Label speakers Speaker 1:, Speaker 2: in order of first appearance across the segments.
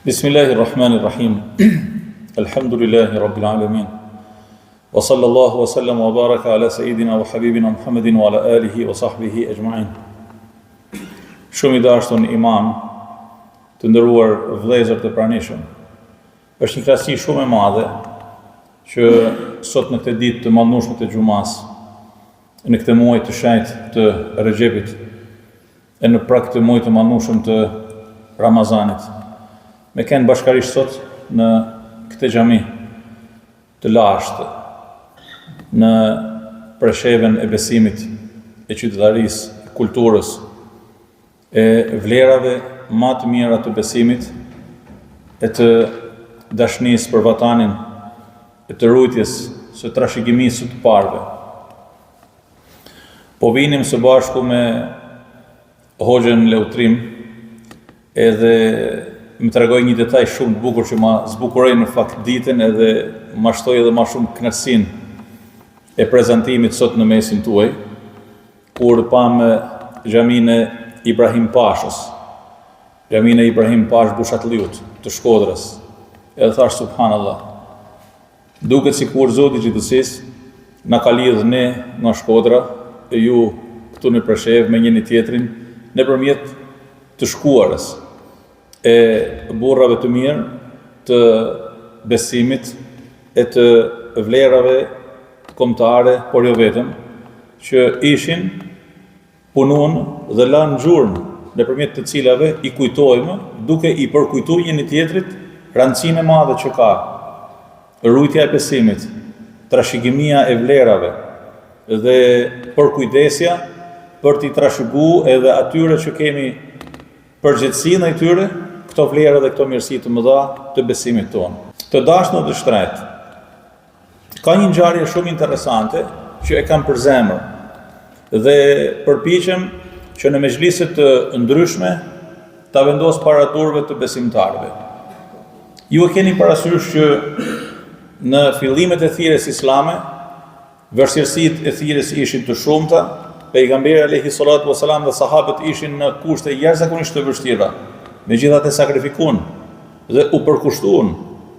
Speaker 1: Bismillahirrahmanirrahim. Alhamdulillahi rabbil alamin. Wa sallallahu wa sallam wa baraka ala sayidina wa habibina Muhammedin wa ala alihi wa sahbihi ajma'in. Shumë i dashur imam, të nderuar vëllezër të pranishëm. Është një kënaqësi shumë e madhe që sot në këtë ditë të mallnueshme të xumas, në këtë muaj të shenjtë të Rexhepit, e në pra këtë muaj të mallnueshëm të Ramazanit, me kënë bashkarisht sot në këtë xhami të lashtë, në preshevën e besimit, e qytetarisë, e kulturës, e vlerave më të mira të besimit, e të dashurisë për vatanin, e të rujtjes së trashëgimisë së të parëve. Po vinim së bashku me Hoxhën Leutrim, edhe më tregoj një detaj shumë të bukur që ma zbukuroi në fakt ditën edhe ma shtoi edhe ma shumë kënaqësinë e prezantimit sot në mesin tuaj, kur pam xhaminë e Ibrahim Pashës, xhaminë e Ibrahim Pash Bushatliut të Shkodrës. Edhe thash subhanallah, duket sikur Zoti i gjithësisë na ka lidhur ne nga Shkodra e ju këtu në Preshev me njëri tjetrin nëpërmjet të shkuarës e burrave të mirë, të besimit, e të vlerave kombëtare, por jo vetëm, që ishin, punuan dhe lanë gjurmë, nëpërmjet të cilave i kujtojmë, duke i përkujtuar njëri tjetrit rëndësinë e madhe që ka rujtja e besimit, trashëgimia e vlerave dhe përkujdesja për t'i trashëguar edhe atyre që kemi përgjegjësinë e tyre këto vlera dhe këto mirësi të mëdha të besimit tonë. Të dashur dhe shtret, ka një ngjarje shumë interesante që e kam për zemër dhe përpiqem që në mezhlise të ndryshme ta vendos para turve të besimtarëve. Ju e keni parasysh që në fillimet e thirrjes islame, vështirësitë e thirrjes ishin të shumta, pejgamberi alayhi salatu wasalam dhe sahabët ishin në kushte jashtëzakonisht të vështira. Megjithatë sakrifikuan dhe u përkushtuan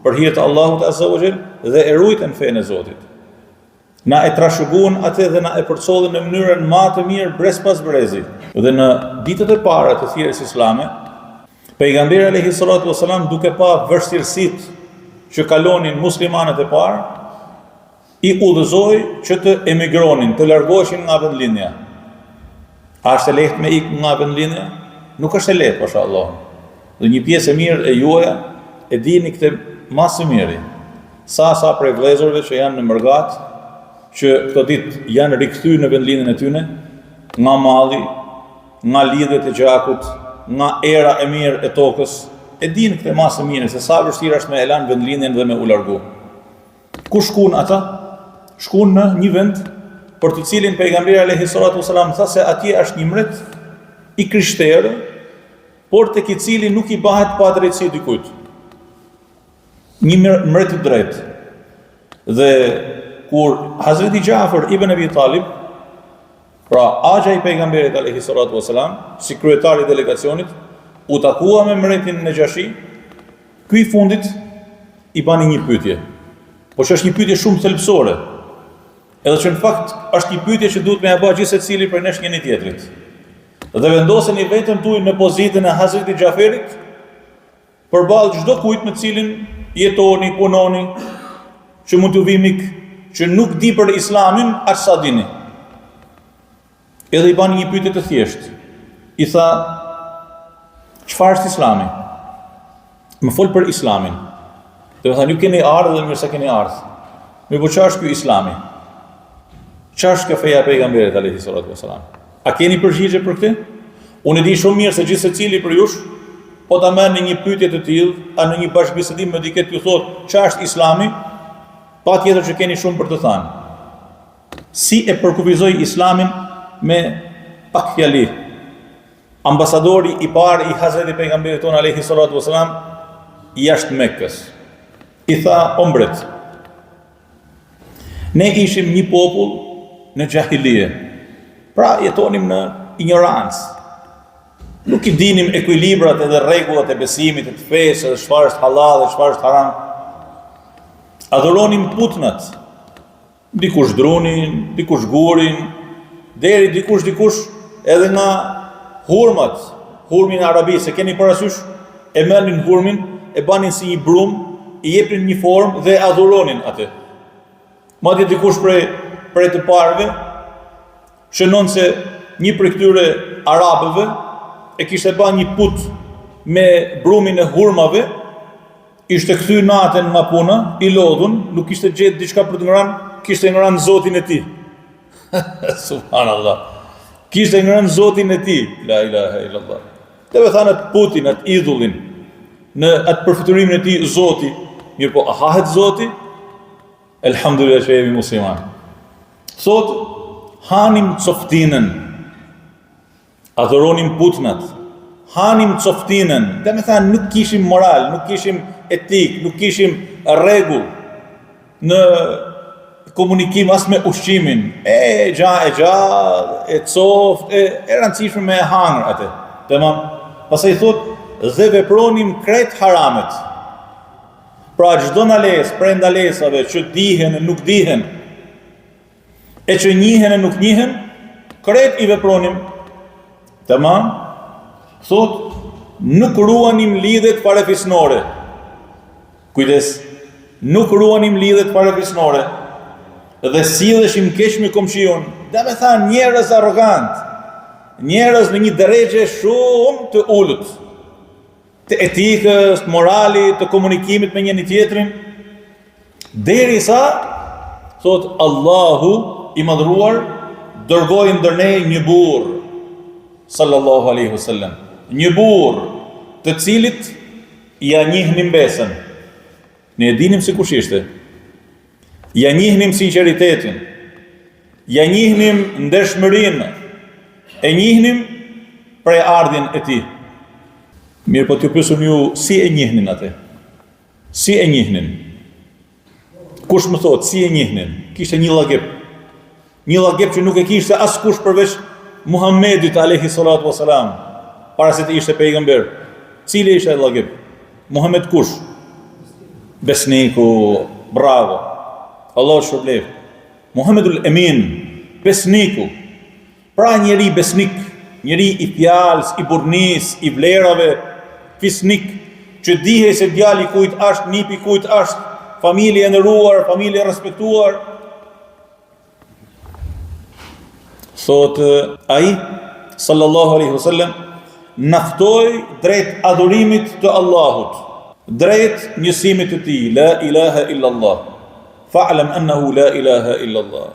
Speaker 1: për hir të Allahut azza wa jall dhe e ruajtën fenë e Zotit. Na e trashëguan atë dhe na e përcollën në mënyrën më të mirë brez pas brezi. Dhe në ditët e para të thirrjes islame, pejgamberi alayhi salatu wasalam duke pa vështirësitë që kalonin muslimanët e parë, i udhëzoi që të emigronin, të largoheshin nga vendlinja. A është e lehtë me ikë nga vendlinja? Nuk është e lehtë, mashallah. Dhe një pjesë e mirë e juaja e dini këtë më së miri. Sa prej vëllezërve që janë në Mërgat, që këto ditë janë rikthyer në vendlinjen e tyre, nga malli, nga lidhjet e gjakut, nga era e mirë e tokës, e dinë këtë më së miri se sa vështirë është me elan vendlinjen dhe me u largu. Ku shkuan ata? Shkuan në një vend për të cilin pejgamberi alayhi salatu wasalam tha se atje është një mret i krishterë, por tek i cili nuk i bëhet pa drejtësi dikujt. Një mret i drejtë. Dhe kur Hazreti Jafar ibn Abi Talib, pra axha i pejgamberit alayhi salatu wasalam, si kryetari i delegacionit, u takua me mretin Nejashi, ky i fundit i bani një pyetje. Po që është një pyetje shumë thelbësore. Edhe që në fakt është një pyetje që duhet me ia bëj gjithë secili prej nesh njëri tjetrit. Dhe vendoseni vetëm tuaj në pozitën e Hazreti Jaferit përballë çdo kujt me cilin jetoni, punoni, që mund t'ju vi mik, që nuk di për Islamin aq sa dini. Edhe i bani një pyetje të thjeshtë. I tha: "Çfarë është Islami? Më fol për Islamin." Dhe më thani, ju keni ardhur dhe mirë se keni ardhur. Me po çfarë është ky Islami? Çfarë është kjo feja e pejgamberit alayhi salatu wasalam? A keni përgjigje për këtë? Unë e di shumë mirë se gjithë secili për jush, po ta merrni një pyetje të tillë, a në një bashkëbisedim me dikë ju thotë çfarë është Islami, patjetër që keni shumë për të thënë. Si e përkufizoi Islamin me pak fjali ambasadori i parë i Hazreti pejgamberit ton alayhi salatu wasalam jashtë Mekkës. I tha: "O mbret, ne ishim një popull në xahilije. Pra jetonim në ignorancë. Nuk I dinim ekuilibrat edhe rregullat e besimit, e të fesë, edhe çfarë është halal dhe çfarë është haram. Adhuronim putnat. Dikush drunin, dikush gurin, deri dikush edhe nga hurmat, hurmin e Arabisë, se keni parasysh, e merrnin hurmin, e banin si një brum, I jepnin një formë dhe adhuronin atë. Madje dikush prej të parëve shënon se një prej këtyre arabëve e kishte bën një put me brumin e hurmave, ishte kthy natën nga puna, I lodhun, nuk kishte gjetë diçka për të ngrënë, kishte ngrënë Zotin e tij. Subhanallah. Kishte ngrënë Zotin e tij. La ilaha illallah. Dhe thanë atë putin, atë idhullin, në atë përfiturimin e tij Zoti. Mirë po, a hahet Zoti? Elhamdulillah që jemi musliman. Thot, hanim coftinën, adhuronim putnat, hanim coftinën, dhe me thanë nuk kishim moral, nuk kishim etik, nuk kishim rregull në komunikim as me ushqimin, e coft, e rëndësishme me hangër atë. Tamam. Pastaj thot, dhe vepronim krejt haramet. Pra çdo ndales, prej ndalesave që dihen e nuk dihen, e që njihen e nuk njihen, krejt I vepronim. Tamam? Thot, nuk ruanim lidhet parafisnore. Kujdes, nuk ruanim lidhet parafisnore. Dhe silleshim keq me komshion. Dhe me thanë njerëz arrogant, njerëz në një drejgje shumë të ulët, të etikës, të moralit, të komunikimit me njëri tjetrin, derisa thot Allahu I madhruar dërgoi ndër ne një burr, sallallahu alaihi wasallam, një burr të cilit ja njihnim besën. Ne e dinim se kush ishte. Ja njihnim sinqeritetin, ja njihnim ndershmërinë, e njihnim prej ardhjen e tij. Mirë po t'ju pyesëm ju, si e njihnin atë? Si e njihnin? Kush më thot, si e njihnin? Kishte një llagep. Një llagep që nuk e kishte askush përveç Muhamedit alayhi salatu wasalam, para se të ishte pejgamber. Cili ishte ai llagep? Muhammed kush? Besniku, bravo. Allah shpëlbef. Muhammedul Emin, besniku. Pra njeri besnik, njeri I fjalës, I burnis, I vlerave, fisnik, që dihej se djali kujt është, nipi kujt është, familje e nderuar, familje e respektuar. Thot ai sallallahu alaihi wasallam naftoi drejt adhurimit të Allahut, drejt njësimit të tij, la ilaha illa Allah. Fa'lam annahu la ilaha illa Allah.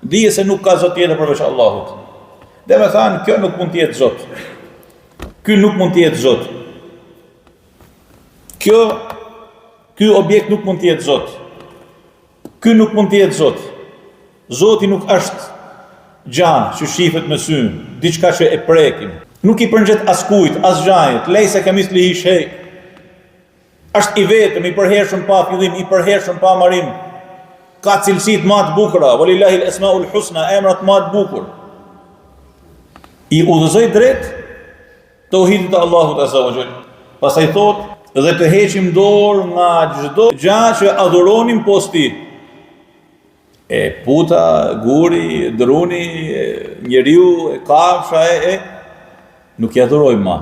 Speaker 1: Dije se nuk ka zot tjetër përveç Allahut. Dhe me thanë, kjo nuk mund të jetë Zot. Ky nuk mund të jetë Zot. Ky objekt nuk mund të jetë Zot. Ky nuk mund të jetë Zot. Zoti nuk është gjanë që shifet me sy, diçka që e prekim. Nuk I përngjet askujt, as gjajet, lejse kamithlihi shay. Është I vetëm, I përhershëm pa fillim, I përhershëm pa marim. Ka cilësitë më të bukura, walillahi al-asmaul husna, emrat më të bukur. I udhëzoi drejt tauhidit të Allahut azza wa jall. Pastaj thot, dhe të heqim dorë nga çdo gjë që adhuronim posti. E puta, guri, druni, njeriu, kafsha, nuk I adhurojmë ma.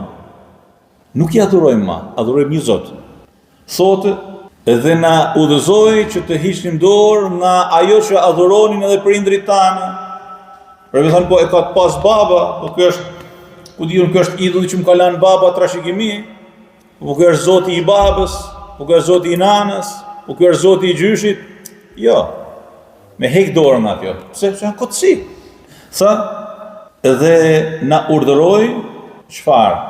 Speaker 1: Nuk I adhurojmë ma, adhurojmë një Zot. Thotë, dhe na udhëzoi që të hiqnim dorë nga ajo që adhuronin edhe prindrit tanë. Për me thënë, po e ka të pas baba, po kjo është, ku diun, kjo është idulli që më ka lanë baba trashëgimi, po kjo është Zoti I babës, po kjo është Zoti I nanës, po kjo është Zoti I gjyshit. Jo, me hek dorën nga kjo, sepse janë kotësi. Tha, edhe na urdhëroi çfarë?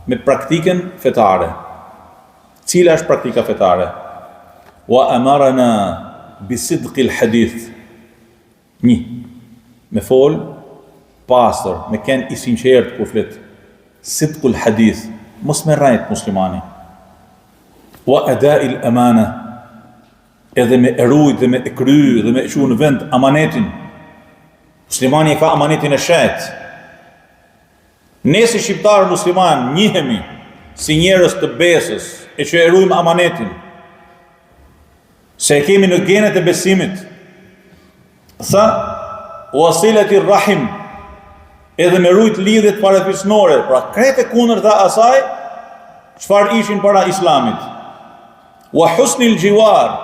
Speaker 1: Me praktikën fetare. Cila është praktika fetare? Wa amarana bisidqil hadith. Me fol pastër, me ken I sinqert kur flet. Sidqul hadith, mos me rrejt muslimani. Wa ada'il amana, edhe me erujt dhe me e kry dhe me e qu në vend amanetin. Muslimani e ka amanetin e shet. Ne si shqiptarë musliman njihemi si njerëz të besës e që e ruajmë amanetin, se e kemi në genet e besimit. Tha, wasilati rahim, edhe me rujt lidhjet parafisnore, pra krete kundërta asaj çfarë ishin para islamit. Wa husnil jiwar,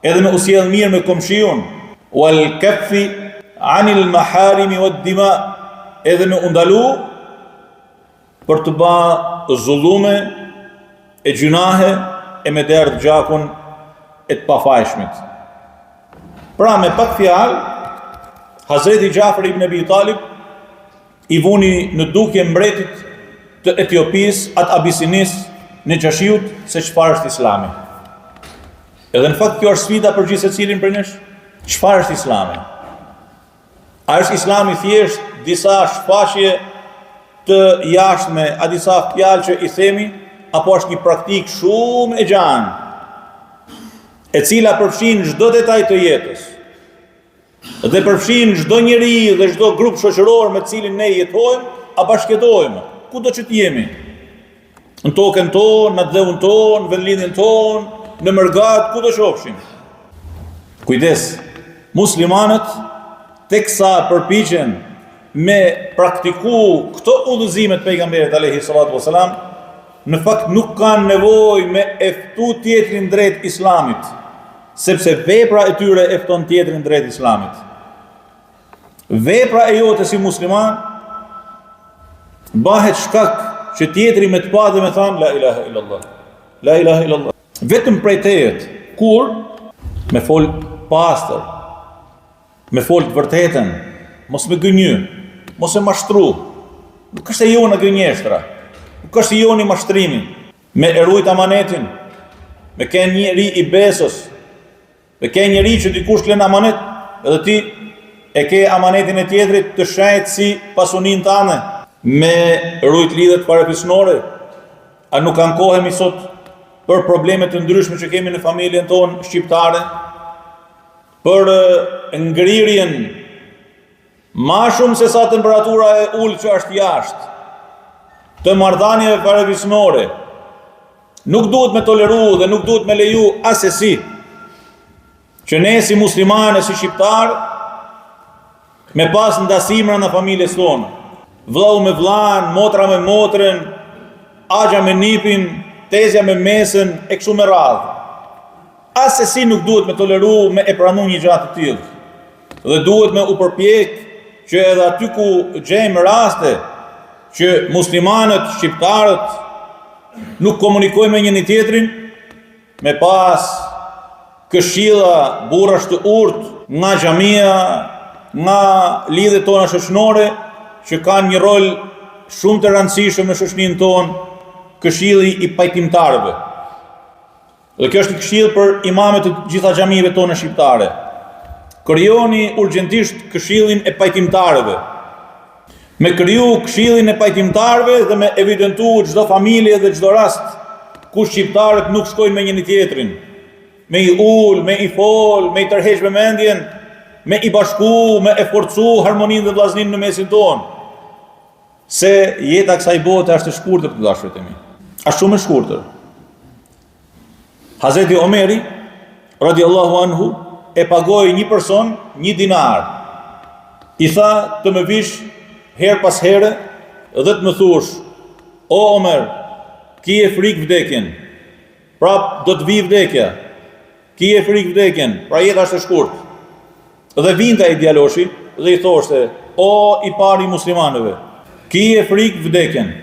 Speaker 1: edhe me usjell mirë me komshiun. Wal kaffi anil maharimi wad dima, edhe me undalu për të ba zullume e gjunahe e me derdh gjakun e të pafajshmit. Pra me pak fjalë, Hazreti Jafar ibn Abi Talib i vuni në dukje mbretit të Etiopisë, atë Abisinis, në Gjashiut, se çfarë është Islami. Edhe në fakt kjo është sfida për gjithë secilin prej nesh. Çfarë është Islami? A është Islami thjesht disa shfaqje të jashtme, a disa fjalë që i themi, apo është një praktikë shumë e gjanë, e cila përfshin çdo detaj të jetës, dhe përfshin çdo njeri dhe çdo grup shoqëror me cilin ne jetojmë, a bashkëtojmë, kudo që të jemi. Në tokën tonë, në dheun tonë, vendlindjen tonë, në mërgat, kudo qofshin. Kujdes, muslimanët teksa përpiqen me praktiku këto udhëzime të pejgamberit alayhi salatu wasalam, në fakt nuk kanë nevojë me eftu tjetrin drejt islamit, sepse vepra e tyre e fton tjetrin drejt islamit. Vepra e jote si musliman bëhet shkak që tjetri me të pa dhe me thanë la ilaha illallah, la ilaha illallah. Vetëm prej tejet, kur me fol pastër, me fol të vërtetën, mos me gënjy, mos e mashtru, nuk është e jo në gënjeshtra, nuk është e jo në mashtrimin, me erujt amanetin, me ken njeri i besës, me ken njeri që dikush klen amanet, edhe ti e ke amanetin e tjetrit të shajt si pasunin tane, me rujt lidhet parafisnore. A nuk ankohemi sot për problemet të ndryshme që kemi në familjen tonë shqiptare, për ngrirjen ma shumë se sa temperatura e ullë që është jashtë, të marrëdhënieve parafisnore. Nuk duhet me toleru dhe nuk duhet me leju asesi që ne si muslimanë, si shqiptarë, me pas ndasimra në familjes tonë, vllau me vllain, motra me motrën, agja me nipin, tezja me mesën, e kështu me radhë. Asesi nuk duhet me toleru me e pranu një gjatë të tillë. Dhe duhet me u përpjek që edhe aty ku gjejmë raste që muslimanët, shqiptarët nuk komunikojnë me njëri tjetrin, me pas këshilla, burrash të urtë nga xhamia, nga lidhjet tona shoqërore, që kanë një rol shumë të rëndësishëm në shoqërinë tonë, këshilli i pajtimtarëve. Dhe kjo është një këshill për imamet të gjitha xhamive tona shqiptare. Krijoni urgjentisht këshillin e pajtimtarëve. Me kriju këshillin e pajtimtarëve dhe me evidentu çdo familje dhe çdo rast ku shqiptarët nuk shkojnë me njëri tjetrin, me i ul, me i fol, me i tërheq vëmendjen, me i bashku, me e forcu harmoninë dhe vllazninë në mesin tonë. Se jeta kësaj bote është e shkurtër të dashurit e mi. Është shumë e shkurtër. Hazreti Omeri, radiallahu anhu, e pagoi një person 1 dinar. I tha të më vish her pas here dhe të më thush, o Omer, ki e frikë vdekjen, prap do të vi vdekja, ki e frikë vdekjen, pra jeta është e shkurtë. Dhe vinte ai djaloshi dhe i thoshte, o i pari muslimanëve, ki e frikë vdekjen,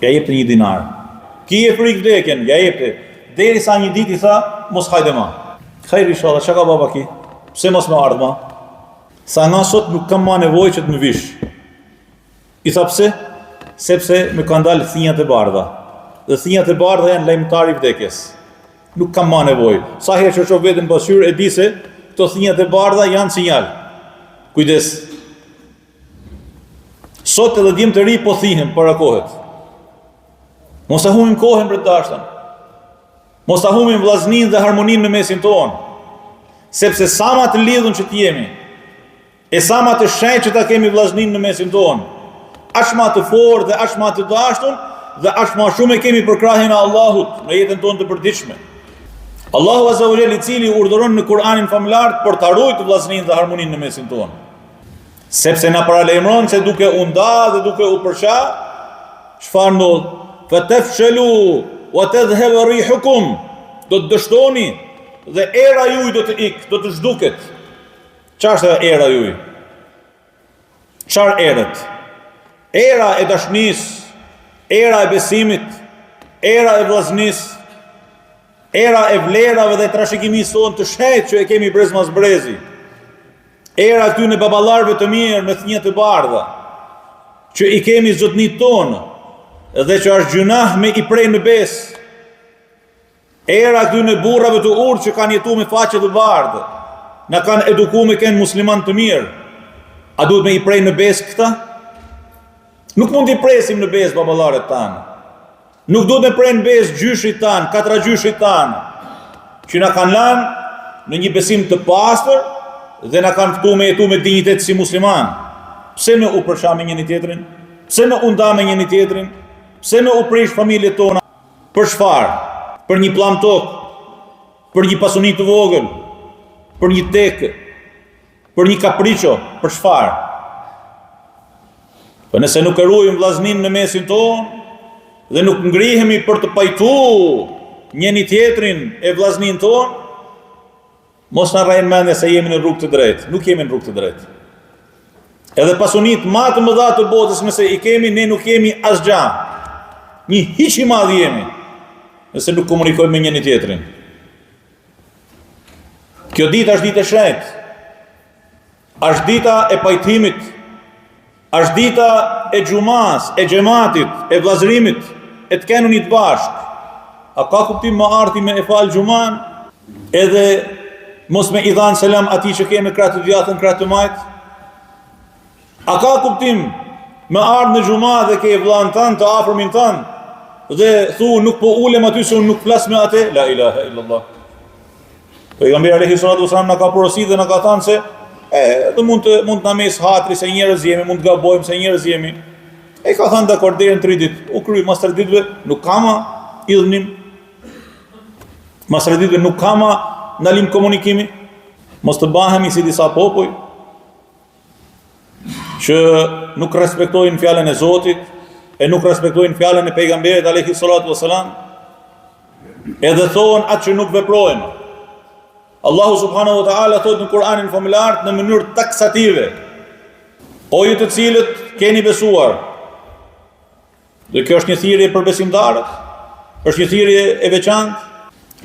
Speaker 1: ja jepte 1 dinar. Ki e frikë vdekjen, ja jepte. Derisa një ditë i tha, mos hajde ma. Khajri inshallah, çka ka baba ki? Pse mos më ardh ma? Sa nga sot nuk kam ma nevojë që të më vish. I tha pse? Sepse më kanë dalë thinjat e bardha. Dhe thinjat e bardha janë lajmëtar i vdekjes. Nuk kam ma nevojë. Sa herë që shoh veten pasqyrë e di se këto thinjat e bardha janë sinjal. Kujdes. Sot edhe djem të ri po thihen para kohet. Mos ta humbim kohën për të dashtën. Mos ta humbim vllazninë dhe harmoninë në mesin tonë. Sepse sa më të lidhur që të jemi, e sa më të shenjtë që ta kemi vllazninë në mesin tonë, aq më të fortë dhe aq më të dashur dhe aq më shumë e kemi për krahjen e Allahut në jetën tonë të përditshme. Allahu Azza wa Jalla, i cili urdhëron në Kur'anin famlar për ta ruajtur vllazërinë dhe harmoninë në mesin tonë. Sepse na paralajmëron se duke u nda dhe duke u përqa, çfarë ndodh? Fatafshalu wa tadhhabu rihukum, do të dështoni dhe era juaj do të ikë, do të zhduket. Çfarë është era juaj? Çfarë erët? Era e dashurisë, era e besimit, era e vllazërisë, era e vlerave dhe trashëgimisë tonë të shëjtë që e kemi brez mas brezi. Era këtyre baballarëve të mirë me thënie të bardha, që i kemi zotnit tonë dhe që është gjunah me i prej në besë. Era këtyre burrave të urtë që kanë jetuar me faqe të bardhë, na kanë edukuar me kënë musliman të mirë. A duhet me i prej në besë këta? Nuk mund t'i presim në besë baballarët tanë. Nuk duhet me prej në besë gjyshit tanë, katra gjyshit tanë, që na kanë lanë në një besim të pastër dhe na kanë ftu me jetu me dignitet si musliman. Pse me u përsha me njëri tjetrin? Pse me u nda me njëri tjetrin? Pse me u prish familjet tona? Për çfarë? Për një plam tokë, për një pasuni të vogël, për një tekë, për një kapriço, për çfarë? Po nëse nuk e ruajmë vllaznin në mesin tonë dhe nuk ngrihemi për të pajtuar njëri tjetrin e vllaznin tonë, mos na rrejnë mendje se jemi në rrugë të drejtë. Nuk jemi në rrugë të drejtë. Edhe pasunit më të mëdha të botës nëse i kemi, ne nuk jemi asgjë. Një hiç i madh jemi nëse nuk komunikojmë me njëri tjetrin. Kjo ditë është ditë e shenjtë. Është dita e pajtimit. Është dita e xumas, e xhamatit, e vllazërimit, e të kenunit bashk. A ka kuptim më arti me e fal xuman edhe mos me i dhanë selam atij që kemi krah të djathtën, krah të majt? A ka kuptim me ardhë në xhuma dhe ke vllain tënd, të afërmin tënd, dhe thu nuk po ulem aty se unë nuk flas me atë? La ilaha illallah. Pejgamberi alayhi salatu wasallam na ka porositur dhe na ka thënë se do mund na mes hatri se njerëz jemi, mund të gabojmë se njerëz jemi. E ka thënë dakord deri në 3 ditë. U kryi mas 3 ditëve nuk ka më idhnim. Mas 3 ditëve nuk ka më ndalim komunikimi. Mos të bahemi si disa popull që nuk respektojnë fjalën e Zotit, e nuk respektojnë fjalën e pejgamberit alayhi salatu wasalam, edhe thonë atë që nuk veprojnë. Allahu subhanahu wa ta'ala thotë në Kur'anin famlar në mënyrë taksative: o ju të cilët keni besuar. Dhe kjo është një thirrje për besimtarët, është një thirrje e veçantë.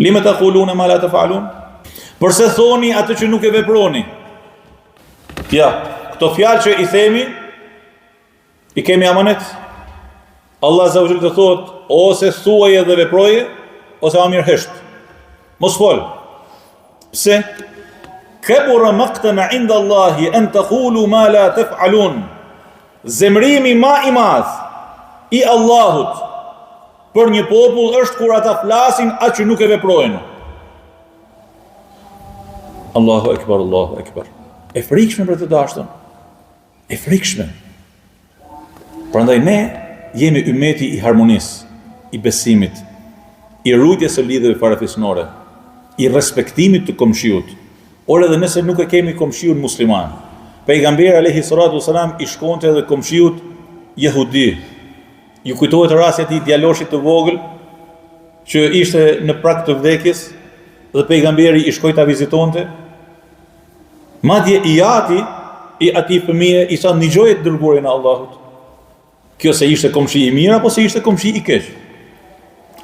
Speaker 1: Lima taquluna ma la taf'alun? Përse thoni atë që nuk e veproni? Ja, këto fjalë që i themi, i kemi amanet. Allah azza wa jalla të thotë, ose thuaje dhe veproje, ose ma mirë hesht. Mos fol. Pse? Kabura maqtan 'inda Allahi an taqulu ma la taf'alun. Zemrimi ma i madh i Allahut për një popull është kur ata flasin atë që nuk e veprojnë. Allahu akbar, Allahu akbar. E frikshme për të dashtën. E frikshme. Prandaj ne jemi ummeti i harmonisë, i besimit, i rujtjes së lidhjeve farefisnore, i respektimit të komshiut. Or edhe nëse nuk e kemi komshiun musliman. Pejgamberi alayhi salatu wasalam i shkonte edhe komshiut jehudi. Ju kujtohet rasti i djaloshit të vogël që ishte në prag të vdekjes dhe pejgamberi i shkoi ta vizitonte. Madje i ati i atij fëmije i sa ndëgjoje të dërguarin e Allahut. Kjo se ishte komshi i mirë apo se ishte komshi i keq?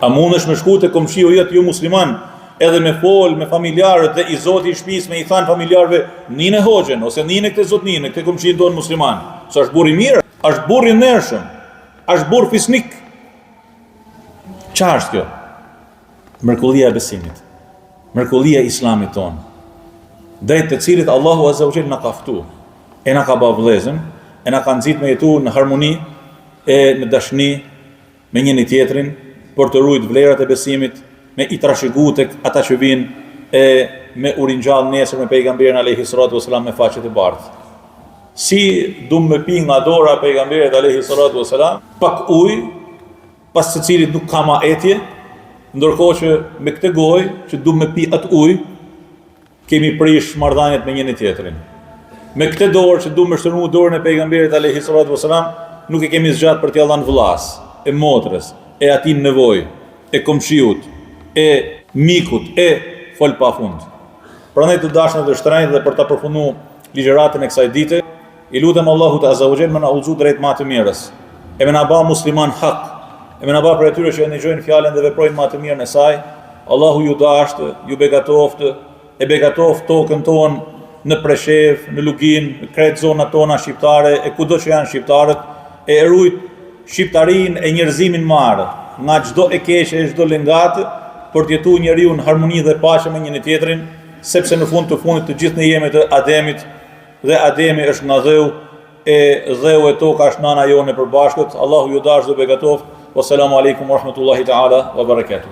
Speaker 1: A mundesh me shku te komshiu jot ju musliman edhe me fol me familjarët dhe i zoti i shtëpisë me i than familjarëve ninë hoxhen ose ninë këtë zotninë, këtë komshin don musliman. Sa është burr i mirë, është burr i ndershëm, është burr fisnik. Çfarë është kjo? Mrekullia e besimit. Mrekullia e islamit ton. Drejt të cilit Allahu azza wa jalla na ka ftuar, e na ka bërë vëllezër, e na ka nxit me jetu në harmoni e në dashni me njëri tjetrin për të ruajtur vlerat e besimit, me i trashëguar tek ata që vinë e me u ringjall nesër me pejgamberin alayhi salatu wasalam me faqe të bardhë. Si du me pi nga dora e pejgamberit alayhi salatu wassalam, pak ujë, pas të cilit nuk ka ma etje, ndërkohë që me këtë gojë që du me pi atë ujë, kemi prish marrëdhëniet me njëri tjetrin. Me këtë dorë që du me shtërnu dorën e pejgamberit alayhi salatu wassalam, nuk e kemi zgjat për t'ia dhënë vllas, e motrës, e atij nevojë, e komshiut, e mikut, e fol pafund. Prandaj të dashur të shtrenjtë dhe për ta përfunduar ligjëratën e kësaj dite, i lutem Allahut azza wa jall më na udhëzoj drejt më të mirës. E më na bë musliman hak. E më na bë për atyre që e ndëgjojnë fjalën dhe veprojnë më të mirën e saj. Allahu ju dashtë, ju begatoft, e begatoft tokën tonë në Preshev, në Lugin, në krejt zonat tona shqiptare, e kudo që janë shqiptarët, e rujt shqiptarinë e njerëzimin marë, nga çdo e keqe e çdo lëngatë, për të jetuar njeriu në harmoni dhe paqe me njëri tjetrin, sepse në fund të fundit të gjithë ne jemi të Ademit, dhe Ademi është nga dheu, e dheu e toka është nana jone e përbashkët. Allahu ju dashë dhe begatoft. Wassalamu alaikum wa rahmatullahi ta'ala wa barakatuh.